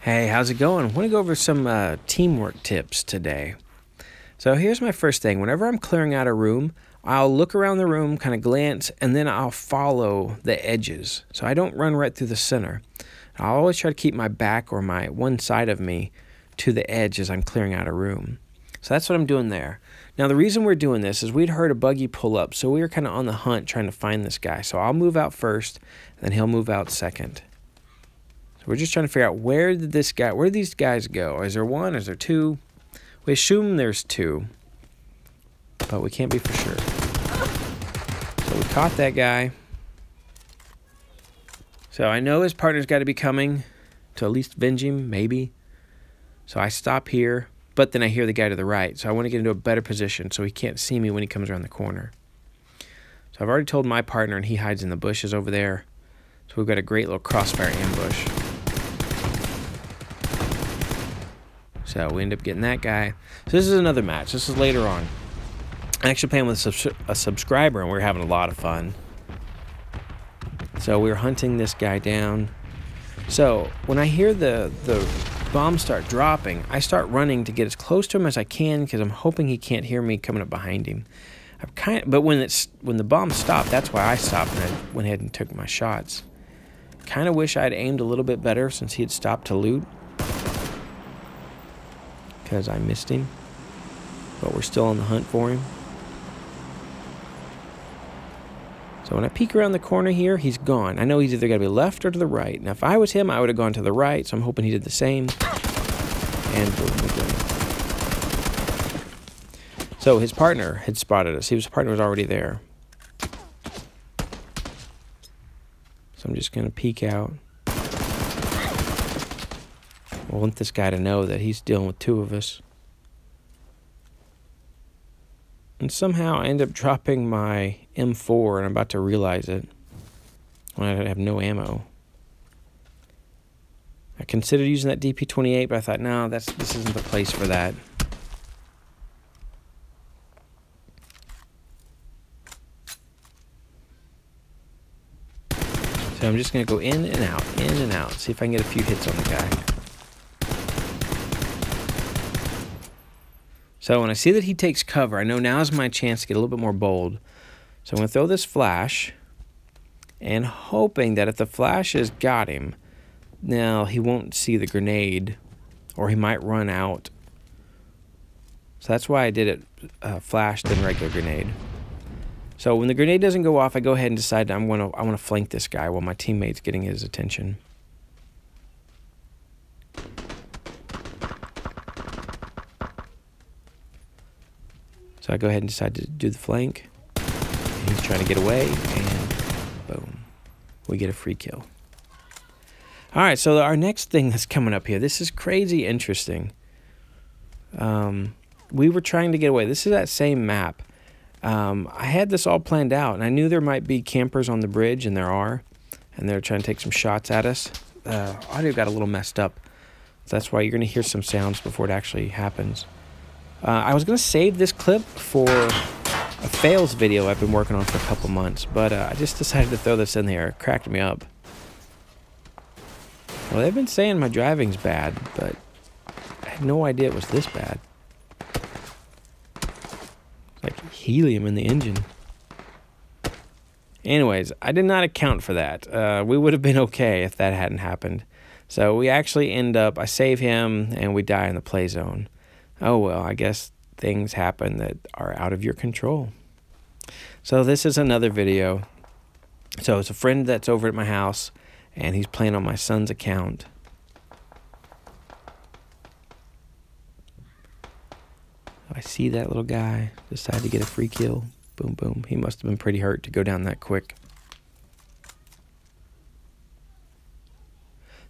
Hey, how's it going? I want to go over some teamwork tips today. So here's my first thing. Whenever I'm clearing out a room, I'll look around the room, kind of glance, and then I'll follow the edges. So I don't run right through the center. I'll always try to keep my back or my one side of me to the edge as I'm clearing out a room. So that's what I'm doing there. Now the reason we're doing this is we'd heard a buggy pull up, so we were kind of on the hunt trying to find this guy. So I'll move out first, and then he'll move out second. We're just trying to figure out where did these guys go? Is there one? Is there two? We assume there's two, but we can't be for sure. So we caught that guy. So I know his partner's got to be coming to at least avenge him, maybe. So I stop here, but then I hear the guy to the right. So I want to get into a better position so he can't see me when he comes around the corner. So I've already told my partner, and he hides in the bushes over there. So we've got a great little crossfire ambush. So we end up getting that guy. So this is another match. This is later on. I actually playing with a subscriber, and we were having a lot of fun. So we were hunting this guy down. So when I hear the bombs start dropping, I start running to get as close to him as I can because I'm hoping he can't hear me coming up behind him. But when the bombs stopped, that's why I stopped and I went ahead and took my shots. Kind of wish I'd aimed a little bit better since he had stopped to loot, because I missed him, but we're still on the hunt for him. So when I peek around the corner here, he's gone. I know he's either got to be left or to the right. Now if I was him, I would have gone to the right, so I'm hoping he did the same. And boom, again. So his partner had spotted us. His partner was already there. So I'm just going to peek out. I want this guy to know that he's dealing with two of us. And somehow I end up dropping my M4, and I'm about to realize it when I have no ammo. I considered using that DP-28, but I thought, no, this isn't the place for that. So I'm just going to go in and out, see if I can get a few hits on the guy. So when I see that he takes cover, I know now is my chance to get a little bit more bold. So I'm going to throw this flash, and hoping that if the flash has got him, now he won't see the grenade, or he might run out. So that's why I did it flash then regular grenade. So when the grenade doesn't go off, I go ahead and decide I want to flank this guy while my teammate's getting his attention. So I go ahead and decide to do the flank. He's trying to get away, and boom, we get a free kill. All right, so our next thing that's coming up here, this is crazy interesting. We were trying to get away. This is that same map. I had this all planned out, and I knew there might be campers on the bridge, and there are, and they're trying to take some shots at us. Audio got a little messed up. So that's why you're going to hear some sounds before it actually happens. I was going to save this clip for a fails video I've been working on for a couple months, but I just decided to throw this in there. It cracked me up. Well, they've been saying my driving's bad, but I had no idea it was this bad. It's like helium in the engine. Anyways, I did not account for that. We would have been okay if that hadn't happened. So we actually I save him, and we die in the play zone. Oh, well, I guess things happen that are out of your control. So this is another video. So it's a friend that's over at my house, and he's playing on my son's account. I see that little guy decide to get a free kill. Boom, boom. He must have been pretty hurt to go down that quick.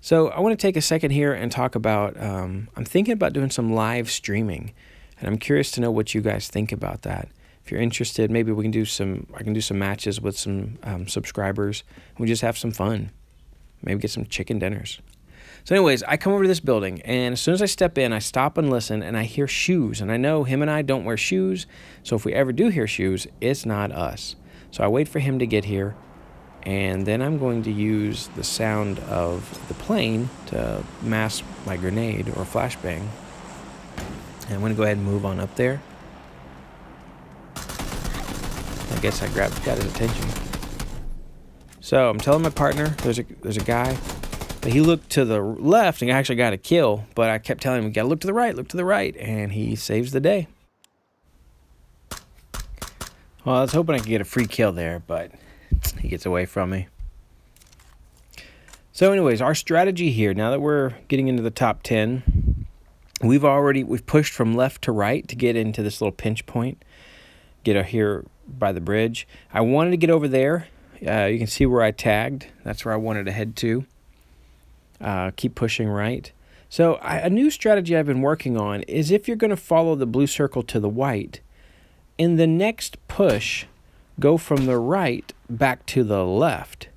So I want to take a second here and talk about, I'm thinking about doing some live streaming, and I'm curious to know what you guys think about that. If you're interested, maybe I can do some matches with some subscribers, and we just have some fun. Maybe get some chicken dinners. So anyways, I come over to this building, and as soon as I step in, I stop and listen, and I hear shoes, and I know him and I don't wear shoes, so if we ever do hear shoes, it's not us. So I wait for him to get here, And then I'm going to use the sound of the plane to mask my grenade or flashbang. And I'm going to go ahead and move on up there. I guess I got his attention. So I'm telling my partner there's a guy, but he looked to the left and actually got a kill. But I kept telling him, "We gotta look to the right," and he saves the day. Well, I was hoping I could get a free kill there, but he gets away from me. So anyways, our strategy here, now that we're getting into the top 10, we've pushed from left to right to get into this little pinch point. Get here by the bridge. I wanted to get over there. You can see where I tagged. That's where I wanted to head to. Keep pushing right. So a new strategy I've been working on is if you're going to follow the blue circle to the white, in the next push, go from the right back to the left.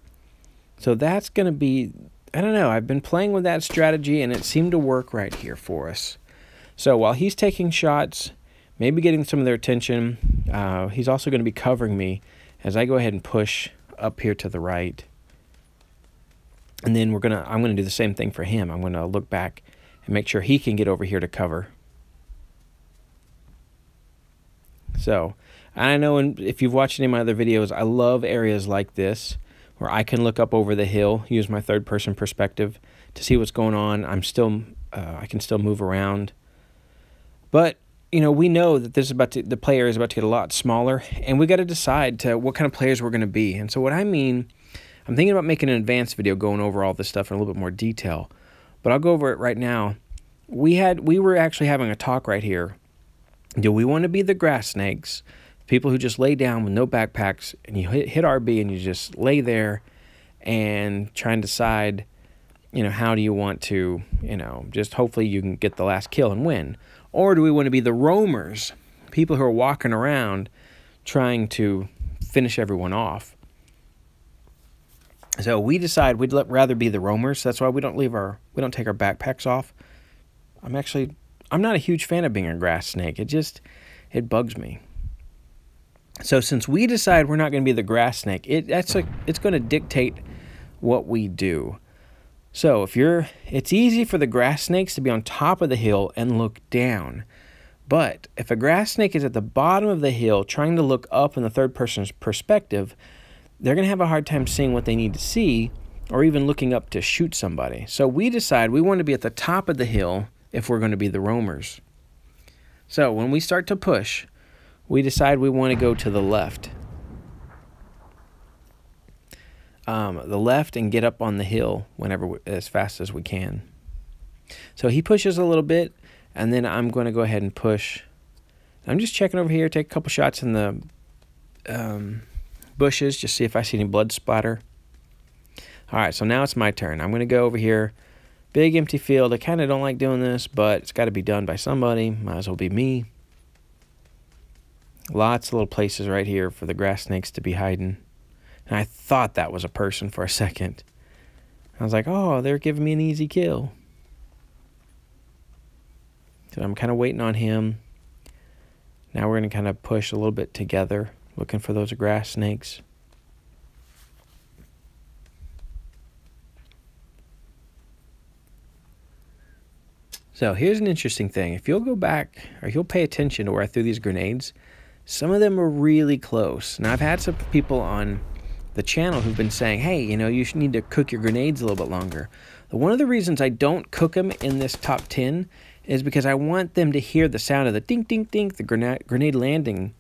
So that's going to be, I don't know, I've been playing with that strategy and it seemed to work right here for us. So while he's taking shots, maybe getting some of their attention, he's also going to be covering me as I go ahead and push up here to the right. And then I'm going to do the same thing for him. I'm going to look back and make sure he can get over here to cover. So, I know if you've watched any of my other videos, I love areas like this where I can look up over the hill, use my third-person perspective to see what's going on. I can still move around. But, we know that the player is about to get a lot smaller, and we got to decide what kind of players we're going to be. And so what I mean, I'm thinking about making an advanced video going over all this stuff in a little bit more detail, but I'll go over it right now. We were actually having a talk right here. Do we want to be the grass snakes, people who just lay down with no backpacks, and you hit RB and you just lay there and try and decide, how do you want to, just hopefully you can get the last kill and win? Or do we want to be the roamers, people who are walking around trying to finish everyone off? So we decide we'd rather be the roamers. That's why we don't take our backpacks off. I'm not a huge fan of being a grass snake. It bugs me. So since we decide we're not going to be the grass snake, it's going to dictate what we do. So it's easy for the grass snakes to be on top of the hill and look down. But if a grass snake is at the bottom of the hill trying to look up in the third person's perspective, they're going to have a hard time seeing what they need to see or even looking up to shoot somebody. So we decide we want to be at the top of the hill if we're going to be the roamers. So when we start to push, we decide we want to go to the left. The left and get up on the hill as fast as we can. So he pushes a little bit, and then I'm going to go ahead and push. I'm just checking over here, take a couple shots in the bushes, just see if I see any blood splatter. All right, so now it's my turn. I'm going to go over here. Big empty field. I kind of don't like doing this, but it's got to be done by somebody. Might as well be me. Lots of little places right here for the grass snakes to be hiding. And I thought that was a person for a second. I was like, oh, they're giving me an easy kill. So I'm kind of waiting on him. Now we're going to kind of push a little bit together, looking for those grass snakes. So here's an interesting thing. If you'll go back, or you'll pay attention to where I threw these grenades, some of them were really close. Now, I've had some people on the channel who've been saying, hey, you need to cook your grenades a little bit longer. One of the reasons I don't cook them in this top 10 is because I want them to hear the sound of the dink, dink, dink, the grenade landing,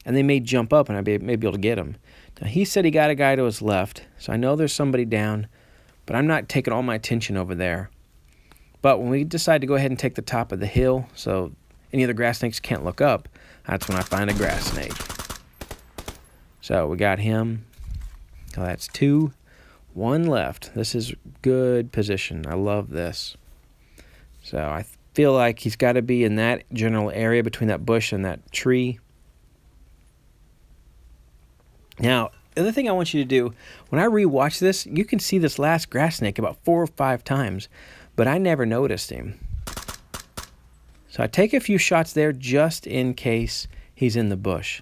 and they may jump up and I may be able to get them. Now, he said he got a guy to his left, so I know there's somebody down, but I'm not taking all my attention over there. But when we decide to go ahead and take the top of the hill so any of the grass snakes can't look up, that's when I find a grass snake. So we got him. Oh, that's 2. 1 left. This is good position. I love this. So I feel like he's got to be in that general area between that bush and that tree. Now, the other thing I want you to do, when I rewatch this, you can see this last grass snake about 4 or 5 times, but I never noticed him. So I take a few shots there just in case he's in the bush.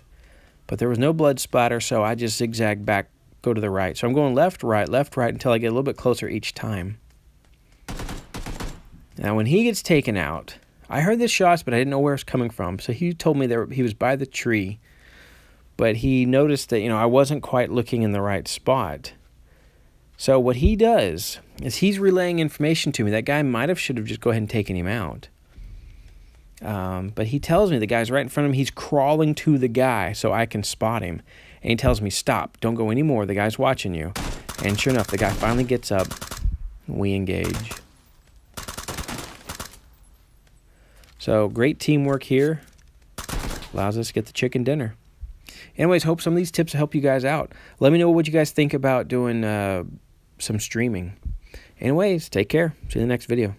But there was no blood splatter, so I just zigzagged back go to the right. So I'm going left, right, until I get a little bit closer each time. Now, when he gets taken out, I heard the shots, but I didn't know where it was coming from. So he told me that he was by the tree, but he noticed that, I wasn't quite looking in the right spot. So what he does is he's relaying information to me. That guy should have just go ahead and taken him out. But he tells me the guy's right in front of him. He's crawling to the guy so I can spot him. And he tells me, stop, don't go anymore. The guy's watching you. And sure enough, the guy finally gets up. We engage. So great teamwork here. Allows us to get the chicken dinner. Anyways, hope some of these tips help you guys out. Let me know what you guys think about doing some streaming. Anyways, take care. See you in the next video.